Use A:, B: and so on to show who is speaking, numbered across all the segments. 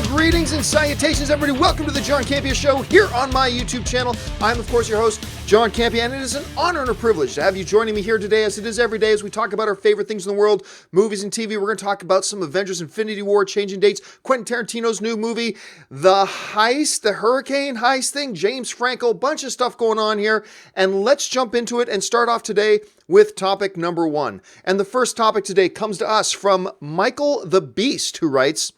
A: Well, greetings and salutations, everybody. Welcome to the John Campea Show here on my YouTube channel. I'm, of course, your host, John Campea, and it is an honor and a privilege to have you joining me here today, as it is every day, as we talk about our favorite things in the world, movies and TV. We're going to talk about some Avengers Infinity War, changing dates, Quentin Tarantino's new movie, the heist, the Hurricane Heist thing, James Franco, a bunch of stuff going on here. And let's jump into it and start off today with topic number one. And the first topic today comes to us from Michael the Beast, who writes,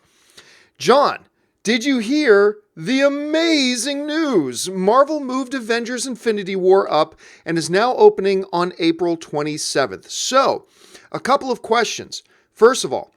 A: John, did you hear the amazing news? Marvel moved Avengers Infinity War up and is now opening on April 27th. So, a couple of questions. First of all,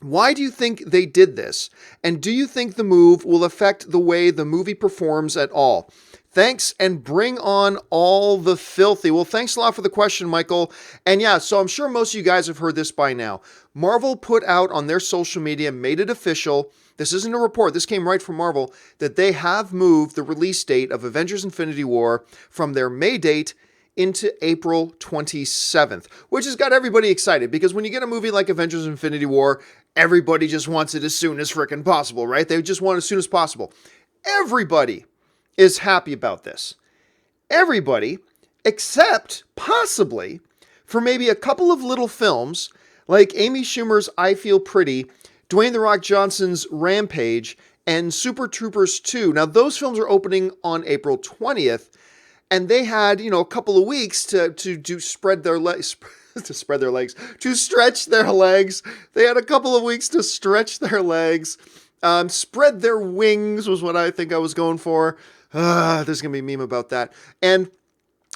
A: why do you think they did this? And do you think the move will affect the way the movie performs at all? Thanks, and bring on all the filthy. Well, thanks a lot for the question, Michael. And yeah, so I'm sure most of you guys have heard this by now. Marvel put out on their social media, made it official. This isn't a report, this came right from Marvel, that they have moved the release date of Avengers Infinity War from their May date into April 27th, which has got everybody excited, because when you get a movie like Avengers Infinity War, everybody just wants it as soon as frickin' possible, right? They just want it as soon as possible. Everybody is happy about this. Everybody, except possibly for maybe a couple of little films like Amy Schumer's I Feel Pretty, Dwayne "The Rock" Johnson's Rampage, and Super Troopers 2. Now, those films are opening on April 20th, and they had, a couple of weeks to spread their legs, to stretch their legs. They had a couple of weeks to stretch their legs. Spread their wings was what I think I was going for. There's going to be a meme about that. And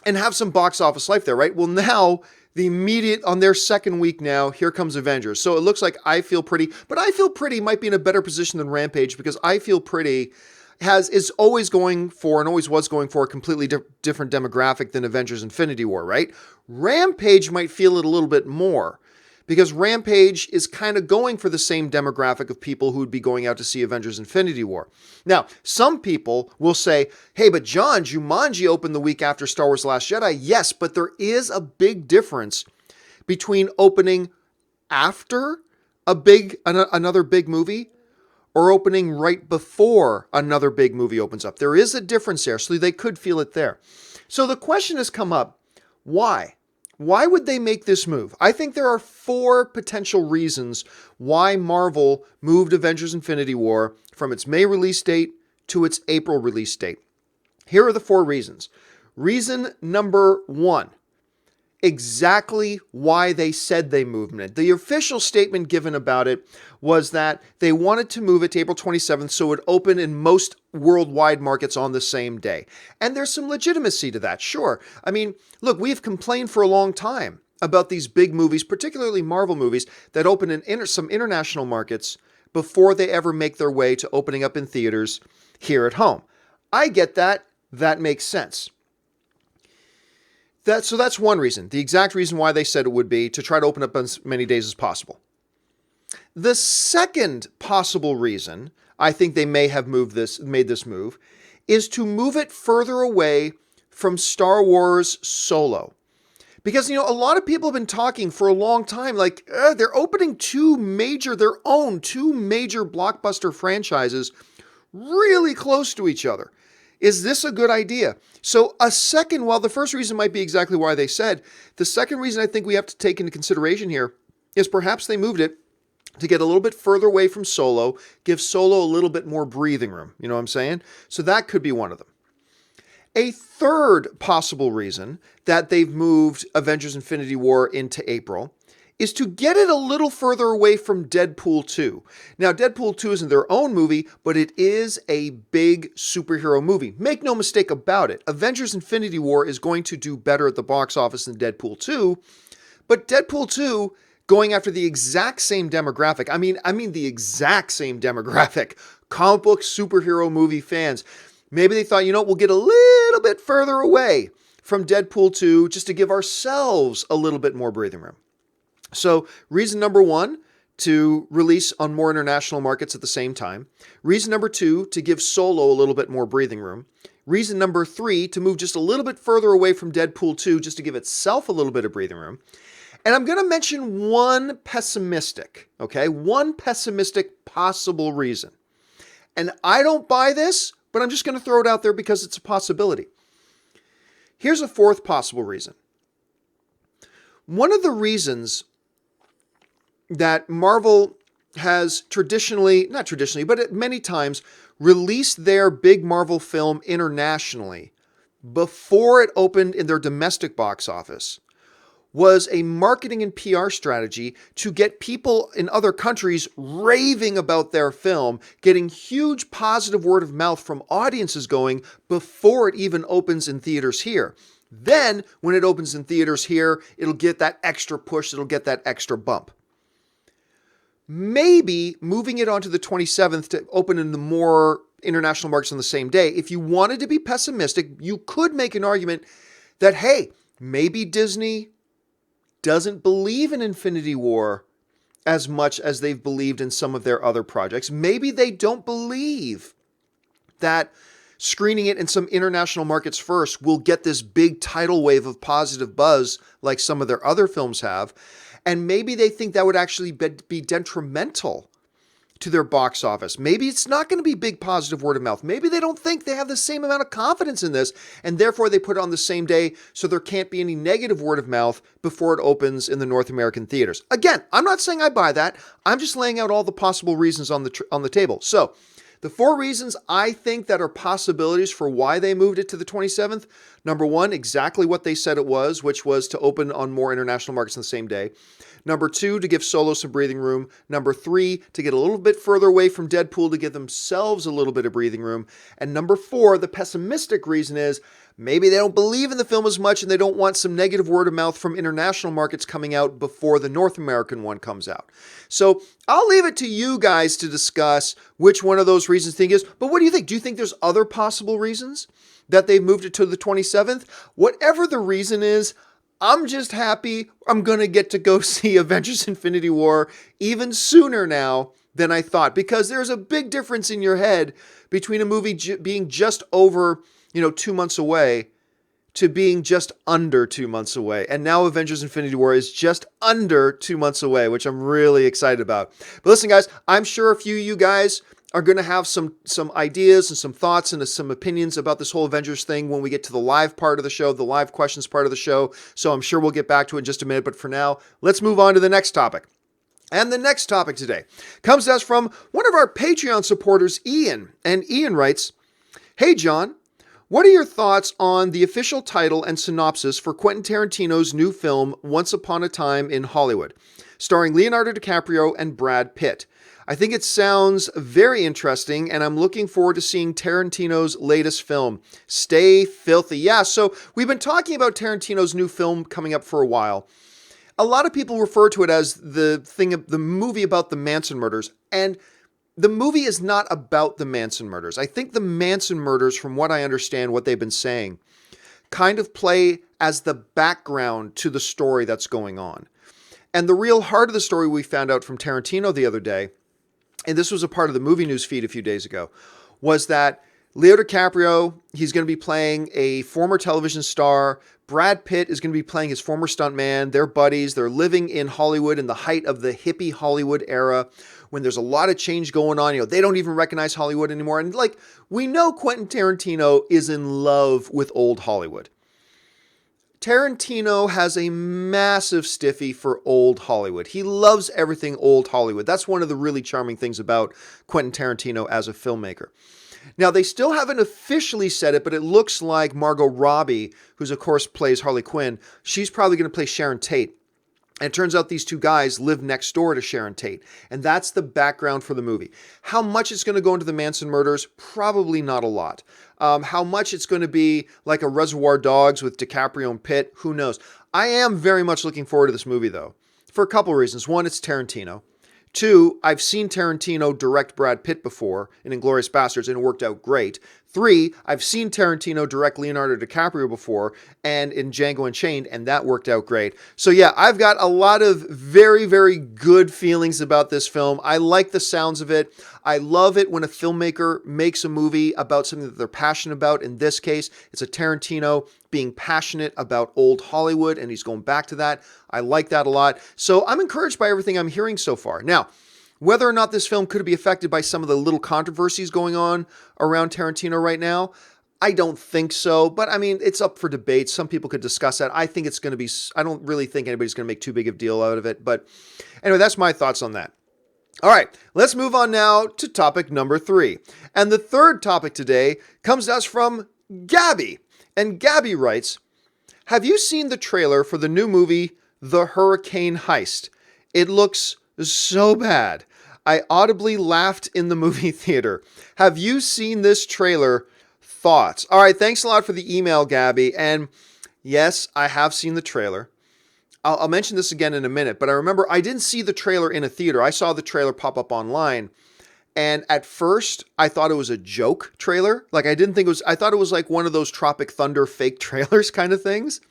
A: have some box office life there, right? Well, now, the immediate, on their second week now, here comes Avengers. So it looks like I Feel Pretty, but I Feel Pretty might be in a better position than Rampage, because I Feel Pretty is always going for, and always was going for, a completely different demographic than Avengers Infinity War, right? Rampage might feel it a little bit more, because Rampage is kind of going for the same demographic of people who would be going out to see Avengers Infinity War. Now, some people will say, hey, but John, Jumanji opened the week after Star Wars: The Last Jedi. Yes, but there is a big difference between opening after another big movie or opening right before another big movie opens up. There is a difference there, so they could feel it there. So the question has come up, why? Why would they make this move? I think there are four potential reasons why Marvel moved Avengers Infinity War from its May release date to its April release date. Here are the four reasons. Reason number one, exactly why they said they moved it. The official statement given about it was that they wanted to move it to April 27th so it would open in most worldwide markets on the same day. And there's some legitimacy to that, sure. I mean, look, we've complained for a long time about these big movies, particularly Marvel movies, that open in some international markets before they ever make their way to opening up in theaters here at home. I get that. That makes sense. So that's one reason. The exact reason why they said it would be to try to open up on as many days as possible. The second possible reason I think they may have made this move is to move it further away from Star Wars Solo. Because, a lot of people have been talking for a long time, like, they're opening their own two major blockbuster franchises really close to each other. Is this a good idea? So while the first reason might be exactly why they said, the second reason I think we have to take into consideration here is perhaps they moved it to get a little bit further away from Solo, give Solo a little bit more breathing room. You know what I'm saying? So that could be one of them. A third possible reason that they've moved Avengers Infinity War into April is to get it a little further away from Deadpool 2. Now, Deadpool 2 isn't their own movie, but it is a big superhero movie. Make no mistake about it. Avengers Infinity War is going to do better at the box office than Deadpool 2, but Deadpool 2, going after the exact same demographic, I mean the exact same demographic, comic book superhero movie fans. Maybe they thought, we'll get a little bit further away from Deadpool 2 just to give ourselves a little bit more breathing room. So reason number one, to release on more international markets at the same time. Reason number two, to give Solo a little bit more breathing room. Reason number three, to move just a little bit further away from Deadpool 2 just to give itself a little bit of breathing room. And I'm going to mention one pessimistic possible reason. And I don't buy this, but I'm just going to throw it out there because it's a possibility. Here's a fourth possible reason. One of the reasons that Marvel has not traditionally, but at many times released their big Marvel film internationally before it opened in their domestic box office was a marketing and PR strategy to get people in other countries raving about their film, getting huge positive word of mouth from audiences going before it even opens in theaters here. Then, when it opens in theaters here, it'll get that extra push, it'll get that extra bump. Maybe moving it onto the 27th to open in the more international markets on the same day, if you wanted to be pessimistic, you could make an argument that, hey, maybe Disney doesn't believe in Infinity War as much as they've believed in some of their other projects. Maybe they don't believe that screening it in some international markets first will get this big tidal wave of positive buzz like some of their other films have. And maybe they think that would actually be detrimental to their box office. Maybe it's not going to be big positive word of mouth. Maybe they don't think they have the same amount of confidence in this, and therefore they put it on the same day so there can't be any negative word of mouth before it opens in the North American theaters. Again, I'm not saying I buy that. I'm just laying out all the possible reasons on the table. So, the four reasons I think that are possibilities for why they moved it to the 27th. Number one, exactly what they said it was, which was to open on more international markets on the same day. Number two, to give Solo some breathing room. Number three, to get a little bit further away from Deadpool to give themselves a little bit of breathing room. And number four, the pessimistic reason is maybe they don't believe in the film as much and they don't want some negative word of mouth from international markets coming out before the North American one comes out. So I'll leave it to you guys to discuss which one of those reasons you think is. But what do you think? Do you think there's other possible reasons that they've moved it to the 27th? Whatever the reason is, I'm just happy I'm going to get to go see Avengers Infinity War even sooner now than I thought, because there's a big difference in your head between a movie being just over, 2 months away to being just under 2 months away. And now Avengers Infinity War is just under 2 months away, which I'm really excited about. But listen, guys, I'm sure a few of you guys are going to have some ideas and some thoughts and some opinions about this whole Avengers thing when we get to the live part of the show, the live questions part of the show. So I'm sure we'll get back to it in just a minute. But for now, let's move on to the next topic. And the next topic today comes to us from one of our Patreon supporters, Ian. And Ian writes, "Hey, John, what are your thoughts on the official title and synopsis for Quentin Tarantino's new film, Once Upon a Time in Hollywood, starring Leonardo DiCaprio and Brad Pitt? I think it sounds very interesting, and I'm looking forward to seeing Tarantino's latest film, Stay Filthy." Yeah, so we've been talking about Tarantino's new film coming up for a while. A lot of people refer to it as the movie about the Manson murders, and the movie is not about the Manson murders. I think the Manson murders, from what I understand, what they've been saying, kind of play as the background to the story that's going on. And the real heart of the story we found out from Tarantino the other day, and this was a part of the movie news feed a few days ago, was that Leo DiCaprio, he's going to be playing a former television star. Brad Pitt is going to be playing his former stuntman. They're buddies. They're living in Hollywood in the height of the hippie Hollywood era when there's a lot of change going on. They don't even recognize Hollywood anymore. And we know Quentin Tarantino is in love with old Hollywood. Tarantino has a massive stiffy for old Hollywood. He loves everything old Hollywood. That's one of the really charming things about Quentin Tarantino as a filmmaker. Now, they still haven't officially said it, but it looks like Margot Robbie, who's of course plays Harley Quinn, she's probably going to play Sharon Tate. And it turns out these two guys live next door to Sharon Tate. And that's the background for the movie. How much it's going to go into the Manson murders? Probably not a lot. How much it's going to be like a Reservoir Dogs with DiCaprio and Pitt? Who knows? I am very much looking forward to this movie, though, for a couple of reasons. One, it's Tarantino. Two, I've seen Tarantino direct Brad Pitt before in Inglourious Basterds, and it worked out great. Three, I've seen Tarantino direct Leonardo DiCaprio before and in Django Unchained, and that worked out great. So yeah, I've got a lot of very, very good feelings about this film. I like the sounds of it. I love it when a filmmaker makes a movie about something that they're passionate about. In this case, it's a Tarantino being passionate about old Hollywood, and he's going back to that. I like that a lot. So I'm encouraged by everything I'm hearing so far. Now, Whether or not this film could be affected by some of the little controversies going on around Tarantino right now, I don't think so. But I mean, it's up for debate. Some people could discuss that. I think it's going to be, I don't really think anybody's going to make too big of a deal out of it. But anyway, that's my thoughts on that. All right, let's move on now to topic number 3. And the third topic today comes to us from Gabby. And Gabby writes, have you seen the trailer for the new movie, The Hurricane Heist? It looks so bad. I audibly laughed in the movie theater. Have you seen this trailer? Thoughts? All right, thanks a lot for the email, Gabby. And yes, I have seen the trailer. I'll mention this again in a minute, but I remember I didn't see the trailer in a theater. I saw the trailer pop up online. And at first, I thought it was a joke trailer. Like, I didn't think it was, I thought it was like one of those Tropic Thunder fake trailers kind of things.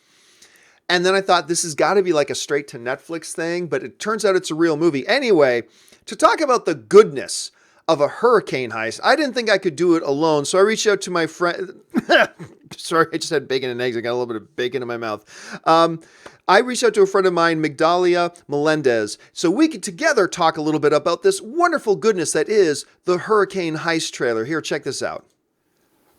A: And then I thought this has got to be like a straight to Netflix thing, but it turns out it's a real movie. Anyway, to talk about the goodness of a hurricane heist, I didn't think I could do it alone. So I reached out to my friend. Sorry, I just had bacon and eggs. I got a little bit of bacon in my mouth. I reached out to a friend of mine, Migdalia Melendez, so we could together talk a little bit about this wonderful goodness that is the Hurricane Heist trailer. Here, check this out.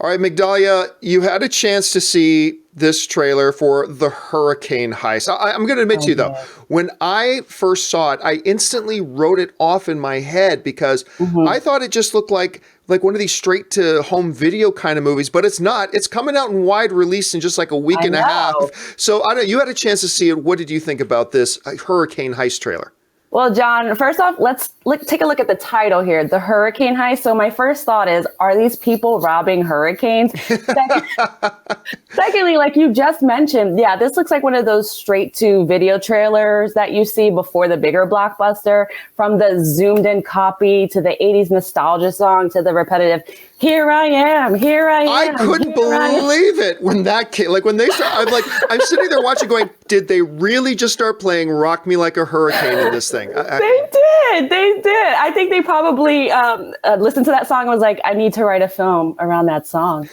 A: All right, Migdalia, you had a chance to see this trailer for the Hurricane Heist. I'm going to admit to you, though, when I first saw it, I instantly wrote it off in my head because I thought it just looked like one of these straight to home video kind of movies, but it's not. It's coming out in wide release in just like a week and a half. So you had a chance to see it. What did you think about this Hurricane Heist trailer?
B: Well, John, first off, let's take a look at the title here, The Hurricane Heist. So my first thought is, are these people robbing hurricanes? Secondly, like you just mentioned, yeah, this looks like one of those straight to video trailers that you see before the bigger blockbuster, from the zoomed in copy to the 80s nostalgia song to the repetitive, here I am, here I am.
A: I couldn't believe it when that came. Like when they start, I'm sitting there watching going, did they really just start playing Rock Me Like a Hurricane in this thing?
B: They did. I think they probably listened to that song and was like, I need to write a film around that song.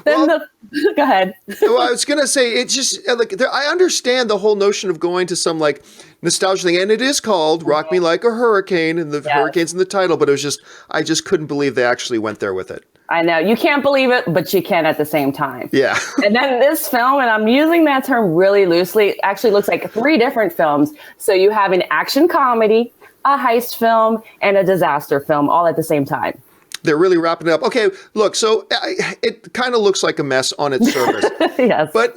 B: Go ahead.
A: Well, I was going to say, it's just like, I understand the whole notion of going to some like nostalgia thing, and it is called Rock Me Like a Hurricane, and the hurricane's in the title, but it was just, I just couldn't believe they actually went there with it.
B: I know. You can't believe it, but you can at the same time.
A: Yeah.
B: And then this film, and I'm using that term really loosely, actually looks like 3 different films. So you have an action comedy, a heist film, and a disaster film all at the same time.
A: They're really wrapping it up. Okay, look, so it kind of looks like a mess on its surface.
B: Yes.
A: But,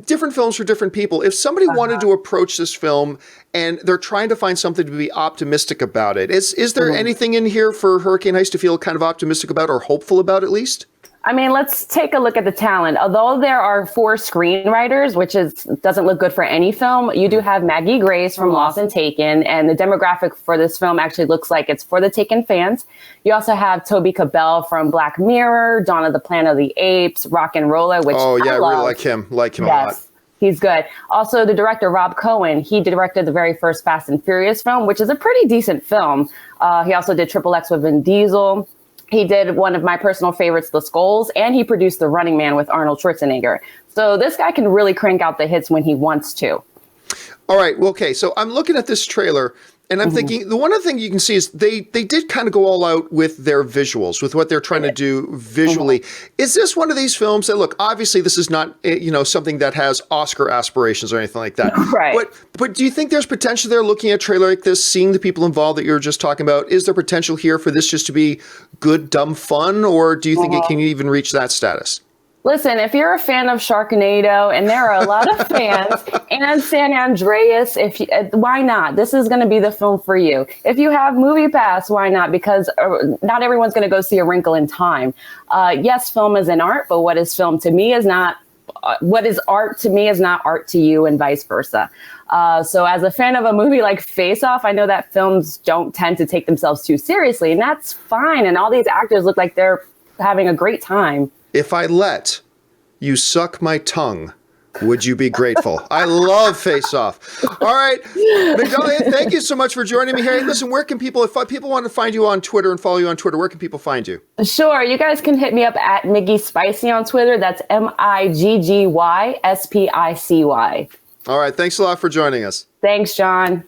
A: different films for different people. If somebody wanted to approach this film and they're trying to find something to be optimistic about it, is there anything in here for Hurricane Heist to feel kind of optimistic about or hopeful about at least?
B: I mean, let's take a look at the talent. Although there are 4 screenwriters, which doesn't look good for any film, you do have Maggie Grace from Lost and Taken, and the demographic for this film actually looks like it's for the Taken fans. You also have Toby Cabell from Black Mirror, Dawn of the Planet of the Apes, Rock and Roller, which I
A: really like him. Like him a lot.
B: He's good. Also, the director, Rob Cohen, he directed the very first Fast and Furious film, which is a pretty decent film. He also did Triple X with Vin Diesel. He did one of my personal favorites, The Skulls, and he produced The Running Man with Arnold Schwarzenegger. So this guy can really crank out the hits when he wants to.
A: All right. Well, okay. So I'm looking at this trailer and I'm thinking the one other thing you can see is they did kind of go all out with their visuals, with what they're trying to do visually. Is this one of these films that, look, obviously this is not, something that has Oscar aspirations or anything like that.
B: Right.
A: But do you think there's potential there looking at a trailer like this, seeing the people involved that you were just talking about? Is there potential here for this just to be good, dumb fun? Or do you think it can even reach that status?
B: Listen, if you're a fan of Sharknado, and there are a lot of fans, and San Andreas, why not? This is going to be the film for you. If you have Movie Pass, why not? Because not everyone's going to go see A Wrinkle in Time. Yes, film is an art, but what is film to me is not. What is art to me is not art to you, and vice versa. So as a fan of a movie like Face Off, I know that films don't tend to take themselves too seriously, and that's fine. And all these actors look like they're having a great time.
A: If I let you suck my tongue, would you be grateful? I love Face Off. All right, Migdalia, thank you so much for joining me here. Hey, listen, where can people, if people want to find you on Twitter and follow you on Twitter, where can people find you?
B: Sure, you guys can hit me up at Miggy Spicy on Twitter. That's MIGGYSPICY.
A: All right, thanks a lot for joining us.
B: Thanks, John.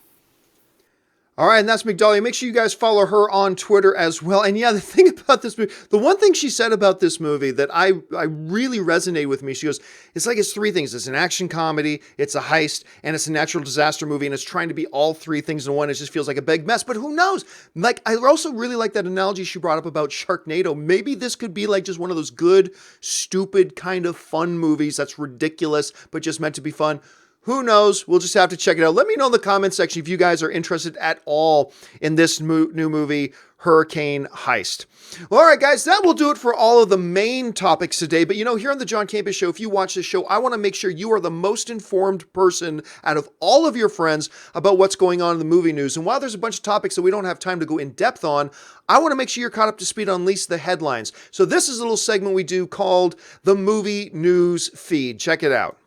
A: All right, and that's McDahlia. Make sure you guys follow her on Twitter as well. And yeah, the thing about this movie, the one thing she said about this movie that I really resonated with me, she goes, it's three things. It's an action comedy, it's a heist, and it's a natural disaster movie, and it's trying to be all three things in one. It just feels like a big mess, but who knows? Like, I also really like that analogy she brought up about Sharknado. Maybe this could be like just one of those good, stupid, kind of fun movies that's ridiculous, but just meant to be fun. Who knows? We'll just have to check it out. Let me know in the comment section if you guys are interested at all in this new movie, Hurricane Heist. Well, all right, guys, that will do it for all of the main topics today. But, here on the John Campea Show, if you watch this show, I want to make sure you are the most informed person out of all of your friends about what's going on in the movie news. And while there's a bunch of topics that we don't have time to go in depth on, I want to make sure you're caught up to speed on at least the headlines. So this is a little segment we do called the Movie News Feed. Check it out.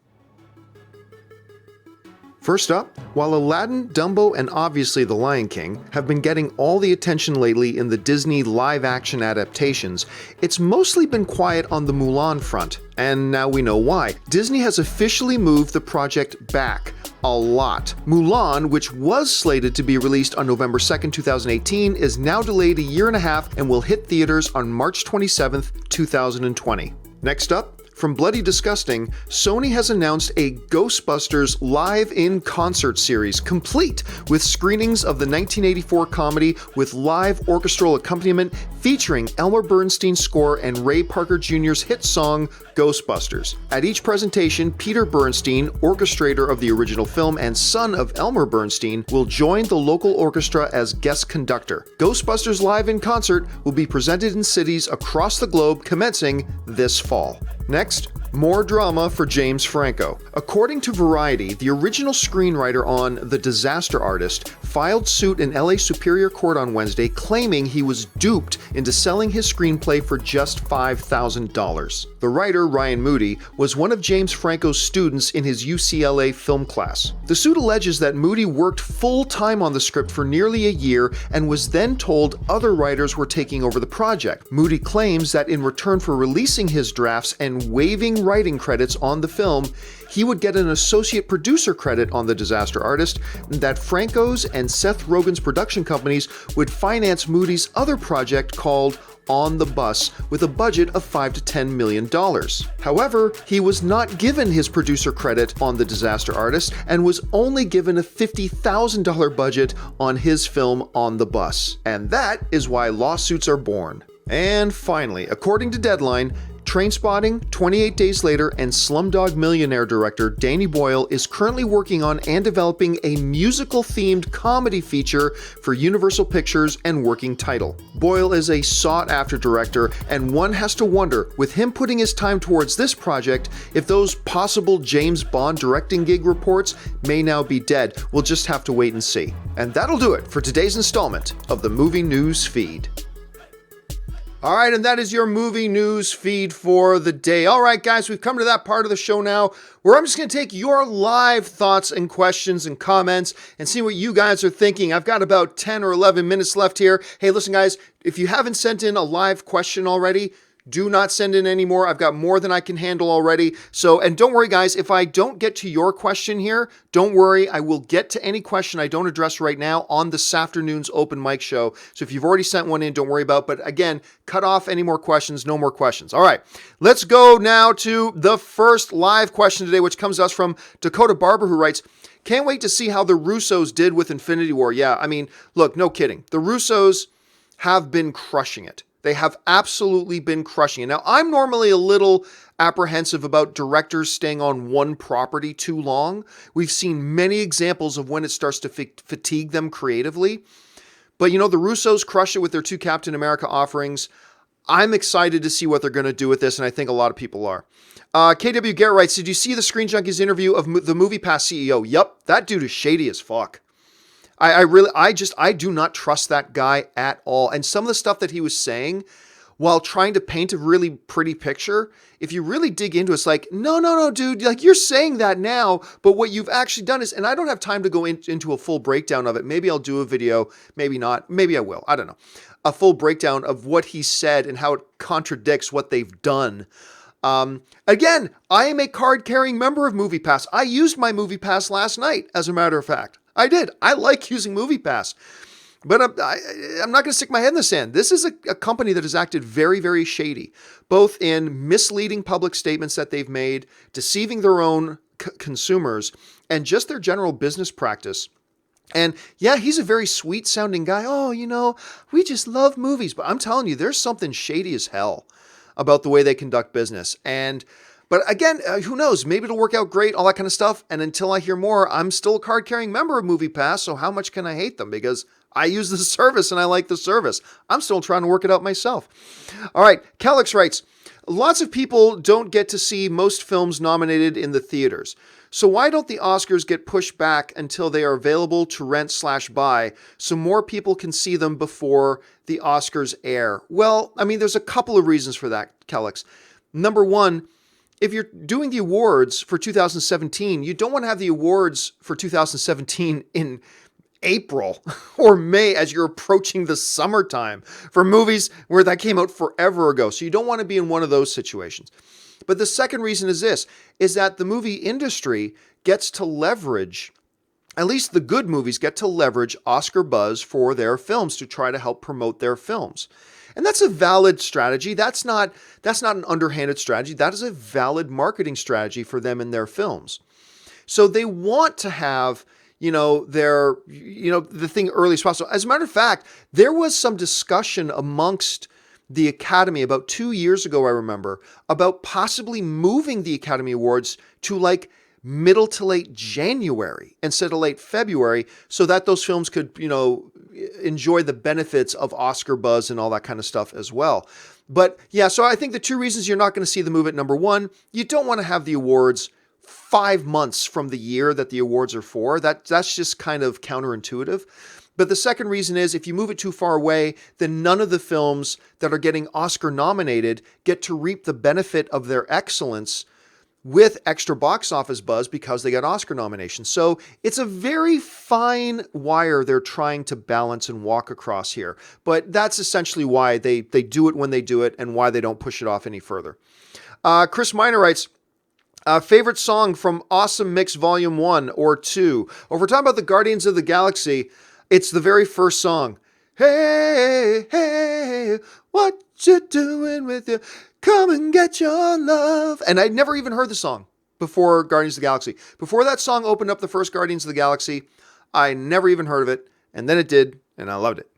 A: First up, while Aladdin, Dumbo, and obviously The Lion King have been getting all the attention lately in the Disney live-action adaptations, it's mostly been quiet on the Mulan front, and now we know why. Disney has officially moved the project back a lot. Mulan, which was slated to be released on November 2nd, 2018, is now delayed a year and a half and will hit theaters on March 27th, 2020. Next up, from Bloody Disgusting, Sony has announced a Ghostbusters live-in-concert series, complete with screenings of the 1984 comedy with live orchestral accompaniment featuring Elmer Bernstein's score and Ray Parker Jr.'s hit song, Ghostbusters. At each presentation, Peter Bernstein, orchestrator of the original film and son of Elmer Bernstein, will join the local orchestra as guest conductor. Ghostbusters Live in Concert will be presented in cities across the globe commencing this fall. Next, more drama for James Franco. According to Variety, the original screenwriter on The Disaster Artist filed suit in LA Superior Court on Wednesday claiming he was duped into selling his screenplay for just $5,000. The writer, Ryan Moody, was one of James Franco's students in his UCLA film class. The suit alleges that Moody worked full-time on the script for nearly a year and was then told other writers were taking over the project. Moody claims that in return for releasing his drafts and waiving writing credits on the film, he would get an associate producer credit on The Disaster Artist, that Franco's and Seth Rogen's production companies would finance Moody's other project called On the Bus with a budget of $5 to $10 million. However, he was not given his producer credit on The Disaster Artist and was only given a $50,000 budget on his film On the Bus. And that is why lawsuits are born. And finally, according to Deadline, Trainspotting, 28 Days Later, and Slumdog Millionaire director Danny Boyle is currently working on and developing a musical-themed comedy feature for Universal Pictures and working title. Boyle is a sought-after director, and one has to wonder, with him putting his time towards this project, if those possible James Bond directing gig reports may now be dead. We'll just have to wait and see. And that'll do it for today's installment of the Movie News Feed. All right, and that is your movie news feed for the day. All right, guys, we've come to that part of the show now where I'm just going to take your live thoughts and questions and comments and see what you guys are thinking. I've got about 10 or 11 minutes left here. Hey, listen, guys, if you haven't sent in a live question already, do not send in any more. I've got more than I can handle already. So, and don't worry, guys, if I don't get to your question here, don't worry. I will get to any question I don't address right now on this afternoon's open mic show. So if you've already sent one in, don't worry about it. But again, cut off any more questions, no more questions. All right, let's go now to the first live question today, which comes to us from Dakota Barber, who writes, "Can't wait to see how the Russos did with Infinity War." Yeah, I mean, look, no kidding. The Russos have been crushing it. They have absolutely been crushing it. Now, I'm normally a little apprehensive about directors staying on one property too long. We've seen many examples of when it starts to fatigue them creatively. But, the Russos crush it with their two Captain America offerings. I'm excited to see what they're going to do with this, and I think a lot of people are. KW Garrett writes, "Did you see the Screen Junkies interview of the MoviePass CEO? Yup, that dude is shady as fuck. I do not trust that guy at all. And some of the stuff that he was saying while trying to paint a really pretty picture, if you really dig into it, it's like, no, dude, like you're saying that now, but what you've actually done is, and I don't have time to go into a full breakdown of it. Maybe I'll do a video, maybe not, maybe I will. I don't know. A full breakdown of what he said and how it contradicts what they've done. Again, I am a card-carrying member of MoviePass. I used my MoviePass last night, as a matter of fact. I did. I like using MoviePass. But I'm not going to stick my head in the sand. This is a company that has acted very, very shady, both in misleading public statements that they've made, deceiving their own consumers, and just their general business practice. And yeah, he's a very sweet sounding guy. Oh, we just love movies. But I'm telling you, there's something shady as hell about the way they conduct business. But again, who knows? Maybe it'll work out great, all that kind of stuff. And until I hear more, I'm still a card-carrying member of MoviePass, so how much can I hate them? Because I use the service and I like the service. I'm still trying to work it out myself. All right, Kellex writes, lots of people don't get to see most films nominated in the theaters. So why don't the Oscars get pushed back until they are available to rent/buy so more people can see them before the Oscars air? Well, I mean, there's a couple of reasons for that, Kellex. Number one, if you're doing the awards for 2017, you don't want to have the awards for 2017 in April or May as you're approaching the summertime for movies where that came out forever ago. So you don't want to be in one of those situations. But the second reason is this, is that the movie industry gets to leverage, at least the good movies get to leverage Oscar buzz for their films to try to help promote their films. And that's a valid strategy. That's not an underhanded strategy. That is a valid marketing strategy for them and their films. So they want to have, the thing early as possible. As a matter of fact, there was some discussion amongst the Academy about 2 years ago, I remember, about possibly moving the Academy Awards to like middle to late January instead of late February so that those films could, enjoy the benefits of Oscar buzz and all that kind of stuff as well. But yeah, so I think the two reasons you're not going to see the move at number one, you don't want to have the awards 5 months from the year that the awards are for. That's just kind of counterintuitive. But the second reason is if you move it too far away, then none of the films that are getting Oscar nominated get to reap the benefit of their excellence with extra box office buzz because they got Oscar nominations. So it's a very fine wire they're trying to balance and walk across here. But that's essentially why they do it when they do it and why they don't push it off any further. Chris Miner writes, favorite song from Awesome Mix Volume 1 or 2? Or if we're talking about the Guardians of the Galaxy, it's the very first song. Hey, hey, what you doing with you? Come and get your love. And I'd never even heard the song before Guardians of the Galaxy. Before that song opened up the first Guardians of the Galaxy, I never even heard of it. And then it did, and I loved it.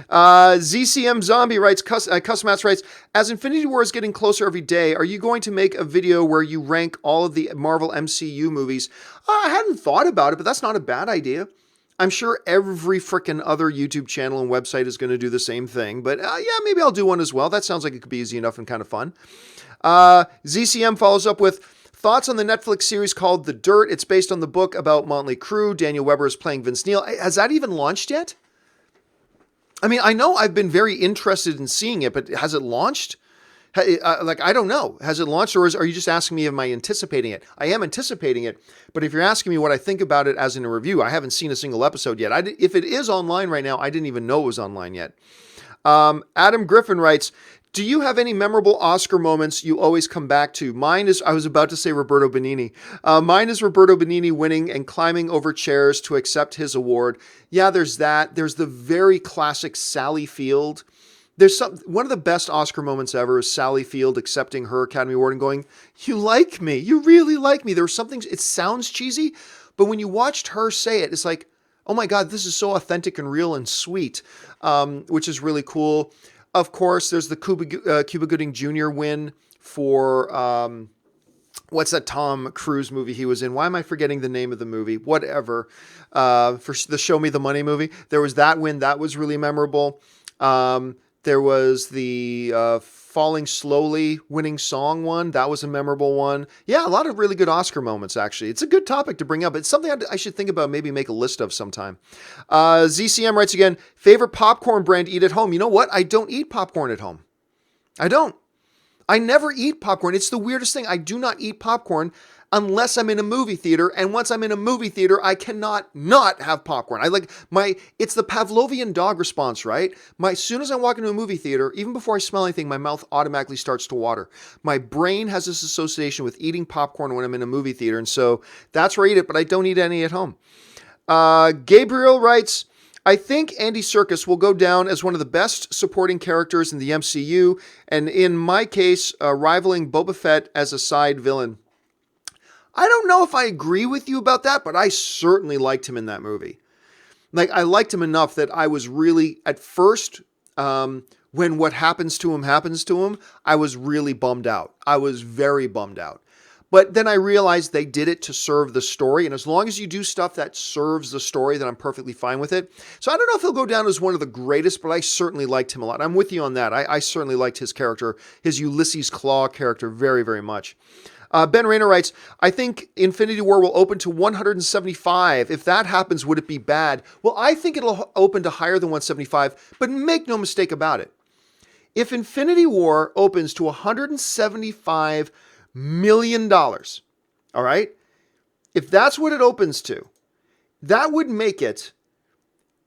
A: ZCM Zombie writes, Customats writes, as Infinity War is getting closer every day, are you going to make a video where you rank all of the Marvel MCU movies? I hadn't thought about it, but that's not a bad idea. I'm sure every frickin' other YouTube channel and website is going to do the same thing. But yeah, maybe I'll do one as well. That sounds like it could be easy enough and kind of fun. ZCM follows up with thoughts on the Netflix series called The Dirt. It's based on the book about Motley Crue. Daniel Weber is playing Vince Neil. Has that even launched yet? I mean, I know I've been very interested in seeing it, but has it launched? I don't know. Has it launched, or are you just asking me, am I anticipating it? I am anticipating it, but if you're asking me what I think about it as in a review, I haven't seen a single episode yet. If it is online right now, I didn't even know it was online yet. Adam Griffin writes, do you have any memorable Oscar moments you always come back to? Mine is, I was about to say Roberto Benigni. Mine is Roberto Benigni winning and climbing over chairs to accept his award. Yeah, there's that. There's the very classic Sally Field. One of the best Oscar moments ever is Sally Field accepting her Academy Award and going, you like me. You really like me. There was something, it sounds cheesy, but when you watched her say it, it's like, oh my God, this is so authentic and real and sweet, which is really cool. Of course, there's the Cuba Gooding Jr. win for, what's that Tom Cruise movie he was in? Why am I forgetting the name of the movie? Whatever. For the Show Me the Money movie. There was that win. That was really memorable. There was the Falling Slowly winning song one. That was a memorable one. Yeah, a lot of really good Oscar moments, actually. It's a good topic to bring up. It's something I should think about, maybe make a list of sometime. ZCM writes again, favorite popcorn brand eat at home. You know what? I don't eat popcorn at home. I don't. I never eat popcorn. It's the weirdest thing. I do not eat popcorn unless I'm in a movie theater. And once I'm in a movie theater, I cannot not have popcorn. It's the Pavlovian dog response, right? As soon as I walk into a movie theater, even before I smell anything, my mouth automatically starts to water. My brain has this association with eating popcorn when I'm in a movie theater. And so that's where I eat it, but I don't eat any at home. Gabriel writes, I think Andy Serkis will go down as one of the best supporting characters in the MCU, and in my case, rivaling Boba Fett as a side villain. I don't know if I agree with you about that, but I certainly liked him in that movie. I liked him enough that I was really, at first, when what happens to him, I was really bummed out. I was very bummed out. But then I realized they did it to serve the story. And as long as you do stuff that serves the story, then I'm perfectly fine with it. So I don't know if he'll go down as one of the greatest, but I certainly liked him a lot. I'm with you on that. I certainly liked his character, his Ulysses Claw character, very, very much. Ben Rayner writes, I think Infinity War will open to 175. If that happens, would it be bad? Well, I think it'll open to higher than 175, but make no mistake about it. If Infinity War opens to $175 million, all right? If that's what it opens to, that would make it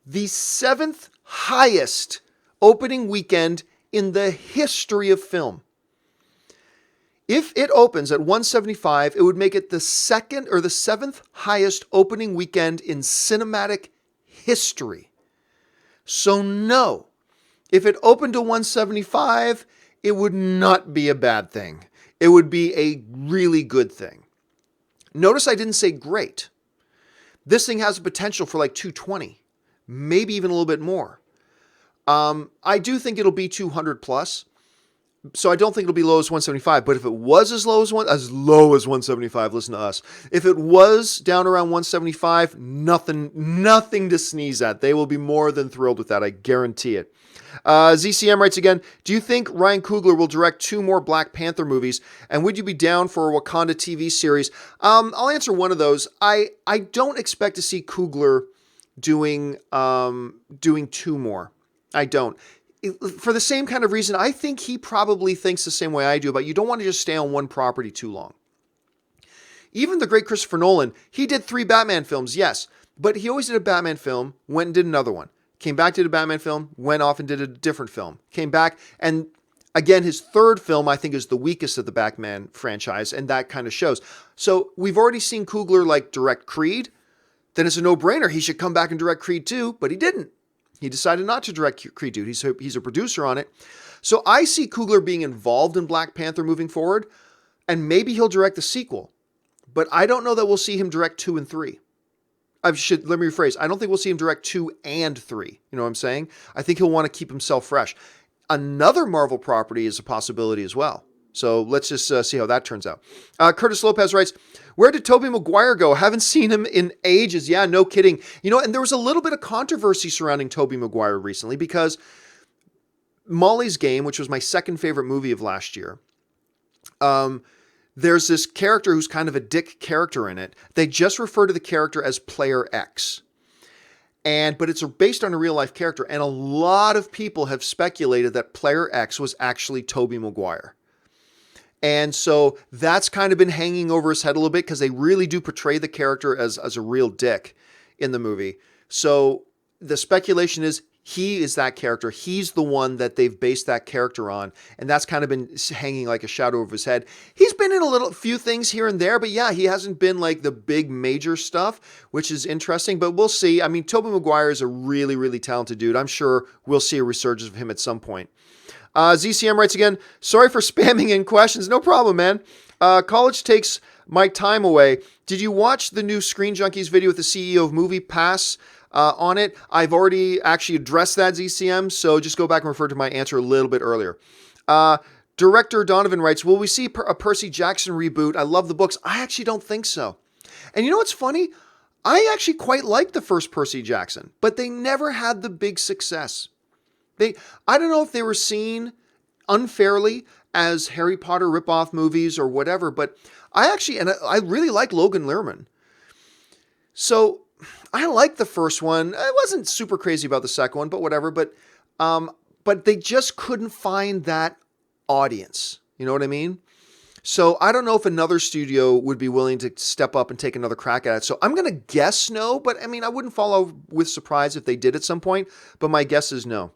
A: the 7th highest opening weekend in the history of film. If it opens at 175, it would make it the 2nd or the 7th highest opening weekend in cinematic history. So no, if it opened to 175, it would not be a bad thing. It would be a really good thing. Notice I didn't say great. This thing has a potential for like 220, maybe even a little bit more. I do think it'll be 200 plus. So I don't think it'll be low as 175, but if it was as low as 175, listen to us. If it was down around 175, nothing to sneeze at. They will be more than thrilled with that. I guarantee it. ZCM writes again, do you think Ryan Coogler will direct 2 more Black Panther movies? And would you be down for a Wakanda TV series? I'll answer one of those. I don't expect to see Coogler doing 2 more. I don't. For the same kind of reason, I think he probably thinks the same way I do, but you don't want to just stay on one property too long. Even the great Christopher Nolan, he did 3 Batman films, yes, but he always did a Batman film, went and did another one. Came back, did a Batman film, went off and did a different film. Came back, and again, his 3rd film, I think, is the weakest of the Batman franchise, and that kind of shows. So we've already seen Coogler direct Creed. Then it's a no-brainer. He should come back and direct Creed 2, but he didn't. He decided not to direct Creed 2. He's a producer on it. So I see Coogler being involved in Black Panther moving forward, and maybe he'll direct the sequel. But I don't know that we'll see him direct 2 and 3. Let me rephrase. I don't think we'll see him direct 2 and 3. You know what I'm saying? I think he'll want to keep himself fresh. Another Marvel property is a possibility as well. So let's just see how that turns out. Curtis Lopez writes, where did Tobey Maguire go? Haven't seen him in ages. Yeah, no kidding. And there was a little bit of controversy surrounding Tobey Maguire recently because Molly's Game, which was my 2nd favorite movie of last year, there's this character who's kind of a dick character in it. They just refer to the character as Player X. But it's based on a real life character. And a lot of people have speculated that Player X was actually Tobey Maguire. And so that's kind of been hanging over his head a little bit because they really do portray the character as a real dick in the movie. So the speculation is he is that character. He's the one that they've based that character on. And that's kind of been hanging like a shadow over his head. He's been in a few things here and there, but yeah, he hasn't been like the big major stuff, which is interesting, but we'll see. I mean, Tobey Maguire is a really, really talented dude. I'm sure we'll see a resurgence of him at some point. ZCM writes again, sorry for spamming in questions. No problem, man. College takes my time away. Did you watch the new Screen Junkies video with the CEO of Movie Pass on it? I've already actually addressed that, ZCM, so just go back and refer to my answer a little bit earlier. Director Donovan writes, will we see a Percy Jackson reboot? I love the books. I actually don't think so. And you know what's funny? I actually quite liked the first Percy Jackson, but they never had the big success. I don't know if they were seen unfairly as Harry Potter ripoff movies or whatever, but I really like Logan Lerman. So I liked the first one. I wasn't super crazy about the second one, but whatever. But they just couldn't find that audience. You know what I mean? So I don't know if another studio would be willing to step up and take another crack at it. So I'm going to guess no, but I mean, I wouldn't follow with surprise if they did at some point, but my guess is no.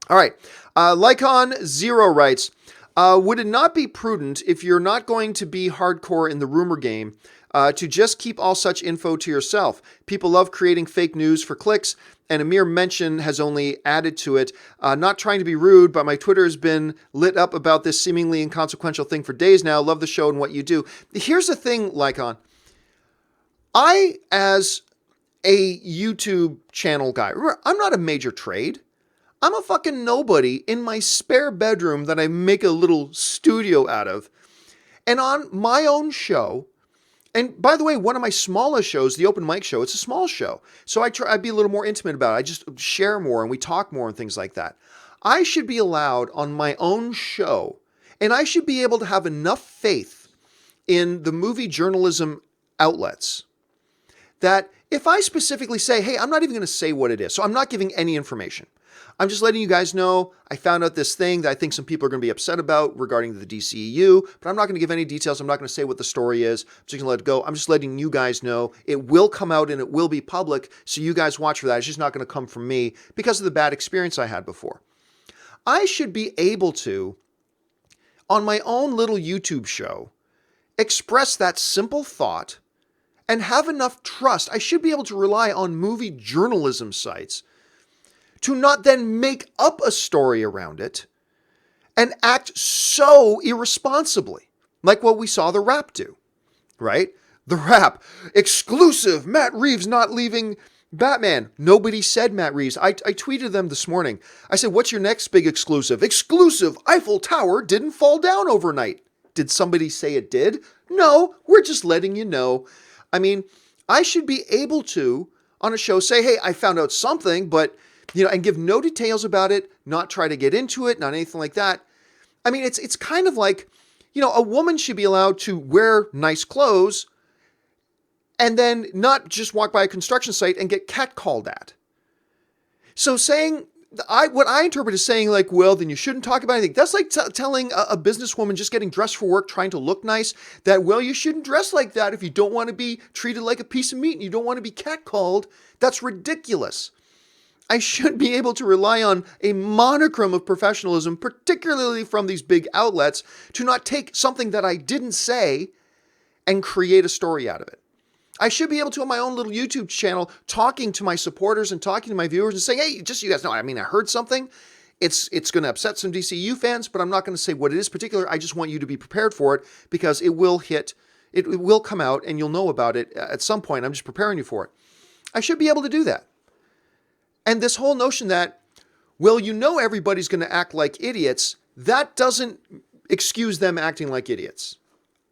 A: All right. Lycon Zero writes, would it not be prudent if you're not going to be hardcore in the rumor game to just keep all such info to yourself? People love creating fake news for clicks, and a mere mention has only added to it. Not trying to be rude, but my Twitter has been lit up about this seemingly inconsequential thing for days now. Love the show and what you do. Here's the thing, Lycon. I, as a YouTube channel guy, remember, I'm not a major trade. I'm a fucking nobody in my spare bedroom that I make a little studio out of. And on my own show, and by the way, one of my smallest shows, the open mic show, it's a small show. So I'd be a little more intimate about it. I just share more and we talk more and things like that. I should be allowed on my own show, and I should be able to have enough faith in the movie journalism outlets that if I specifically say, hey, I'm not even going to say what it is. So I'm not giving any information. I'm just letting you guys know I found out this thing that I think some people are going to be upset about regarding the DCEU, but I'm not going to give any details. I'm not going to say what the story is. I'm just going to let it go. I'm just letting you guys know it will come out and it will be public, so you guys watch for that. It's just not going to come from me because of the bad experience I had before. I should be able to, on my own little YouTube show, express that simple thought and have enough trust. I should be able to rely on movie journalism sites to not then make up a story around it and act so irresponsibly, like what we saw The Wrap do, right? The Wrap, exclusive, Matt Reeves not leaving Batman. Nobody said Matt Reeves. I tweeted them this morning. I said, what's your next big exclusive? Exclusive, Eiffel Tower didn't fall down overnight. Did somebody say it did? No, we're just letting you know. I mean, I should be able to, on a show, say, hey, I found out something, but and give no details about it, not try to get into it, not anything like that. I mean, it's kind of like, a woman should be allowed to wear nice clothes and then not just walk by a construction site and get catcalled at. So saying, what I interpret as saying like, well, then you shouldn't talk about anything. That's like telling a businesswoman just getting dressed for work, trying to look nice, that, well, you shouldn't dress like that if you don't want to be treated like a piece of meat and you don't want to be catcalled. That's ridiculous. I should be able to rely on a monochrome of professionalism, particularly from these big outlets, to not take something that I didn't say and create a story out of it. I should be able to, on my own little YouTube channel, talking to my supporters and talking to my viewers and saying, hey, just so you guys know, I heard something. It's going to upset some DCU fans, but I'm not going to say what it is particular. I just want you to be prepared for it because it will hit, it will come out and you'll know about it at some point. I'm just preparing you for it. I should be able to do that. And this whole notion that, well, everybody's going to act like idiots, that doesn't excuse them acting like idiots.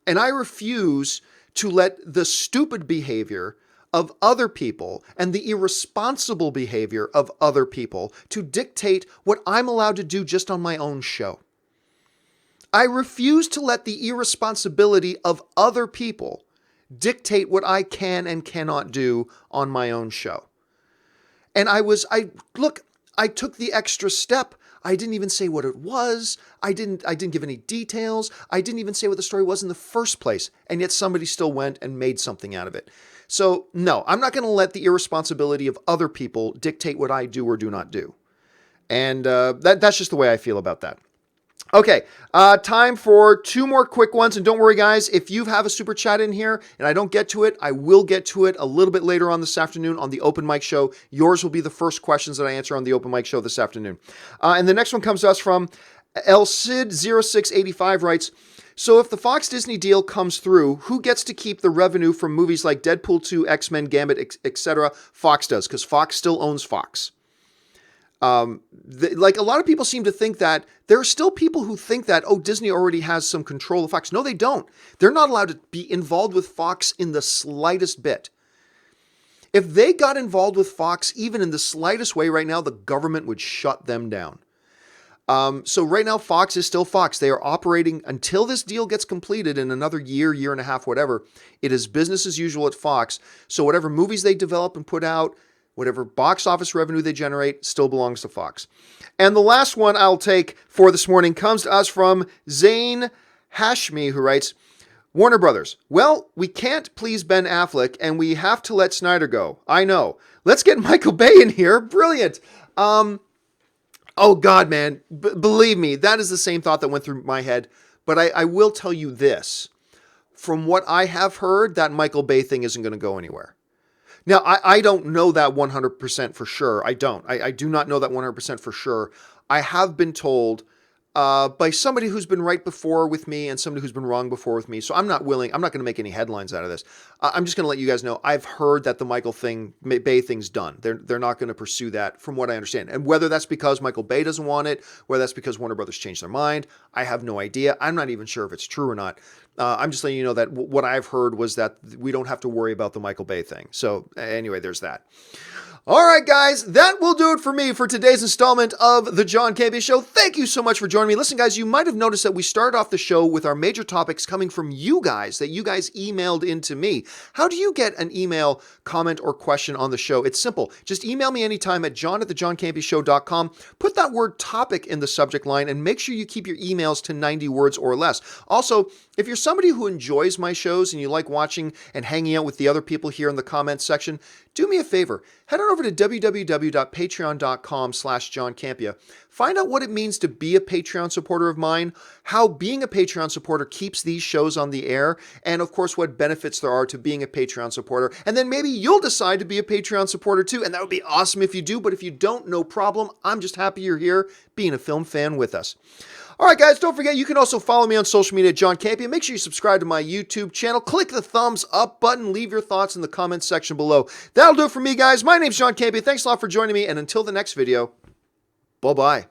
A: And I refuse to let the stupid behavior of other people and the irresponsible behavior of other people to dictate what I'm allowed to do just on my own show. I refuse to let the irresponsibility of other people dictate what I can and cannot do on my own show. And I took the extra step. I didn't even say what it was. I didn't give any details. I didn't even say what the story was in the first place. And yet somebody still went and made something out of it. So no, I'm not going to let the irresponsibility of other people dictate what I do or do not do. And that's just the way I feel about that. Okay, time for two more quick ones. And don't worry, guys, if you have a super chat in here and I don't get to it, I will get to it a little bit later on this afternoon on the open mic show. Yours will be the first questions that I answer on the open mic show this afternoon. And the next one comes to us from LSID0685 writes, so if the Fox Disney deal comes through, who gets to keep the revenue from movies like Deadpool 2, X-Men, Gambit, etc.? Fox does, because Fox still owns Fox. Like a lot of people seem to think that there are still people who think that, oh, Disney already has some control of Fox. No, they don't. They're not allowed to be involved with Fox in the slightest bit. If they got involved with Fox even in the slightest way right now, the government would shut them down. So right now, Fox is still Fox. They are operating until this deal gets completed in another year, year and a half, whatever. It is business as usual at Fox. So whatever movies they develop and put out, Whatever box office revenue they generate still belongs to Fox. And the last one I'll take for this morning comes to us from Zane Hashmi, who writes, Warner Brothers, well, we can't please Ben Affleck and we have to let Snyder go. I know. Let's get Michael Bay in here. Brilliant. Oh God, man. Believe me, that is the same thought that went through my head. But I will tell you this. From what I have heard, that Michael Bay thing isn't going to go anywhere. Now, I don't know that 100% for sure. I don't. I do not know that 100% for sure. I have been told by somebody who's been right before with me and somebody who's been wrong before with me. So I'm not going to make any headlines out of this. I'm just going to let you guys know, I've heard that the Michael Bay thing's done. They're not going to pursue that from what I understand. And whether that's because Michael Bay doesn't want it, whether that's because Warner Brothers changed their mind, I have no idea. I'm not even sure if it's true or not. I'm just letting you know that what I've heard was that we don't have to worry about the Michael Bay thing. So anyway, there's that. All right, guys, that will do it for me for today's installment of The John Campea Show. Thank you so much for joining me. Listen, guys, you might have noticed that we started off the show with our major topics coming from you guys, that you guys emailed into me. How do you get an email, comment, or question on the show? It's simple. Just email me anytime at john@thejohncampeashow.com. Put that word topic in the subject line and make sure you keep your emails to 90 words or less. Also, if you're somebody who enjoys my shows and you like watching and hanging out with the other people here in the comments section, do me a favor. Head on over to www.patreon.com/John Campea. Find out what it means to be a Patreon supporter of mine, how being a Patreon supporter keeps these shows on the air, and of course what benefits there are to being a Patreon supporter. And then maybe you'll decide to be a Patreon supporter too, and that would be awesome if you do, but if you don't, no problem. I'm just happy you're here being a film fan with us. All right, guys, don't forget, you can also follow me on social media at John Campea. Make sure you subscribe to my YouTube channel. Click the thumbs up button. Leave your thoughts in the comments section below. That'll do it for me, guys. My name's John Campea. Thanks a lot for joining me, and until the next video, bye-bye.